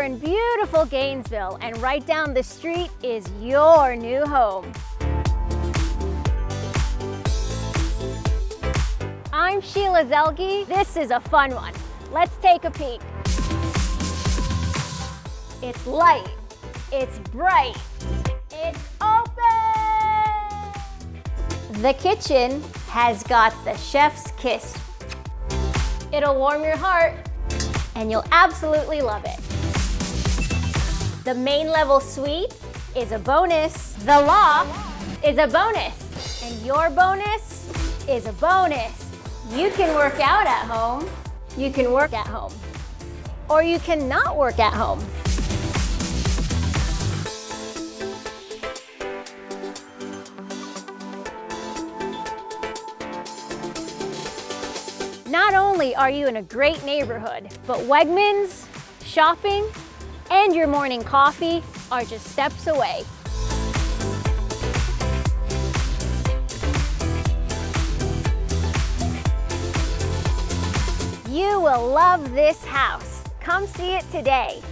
in beautiful Gainesville, and right down the street is your new home. I'm Sheila Zelge. This is a fun one. Let's take a peek. It's light, it's bright, it's open! The kitchen has got the chef's kiss. It'll warm your heart, and you'll absolutely love it. The main level suite is a bonus. The loft is a bonus. And your bonus is a bonus. You can work out at home. You can work at home. Or you can not work at home. Not only are you in a great neighborhood, but Wegmans, shopping, and your morning coffee are just steps away. You will love this house. Come see it today.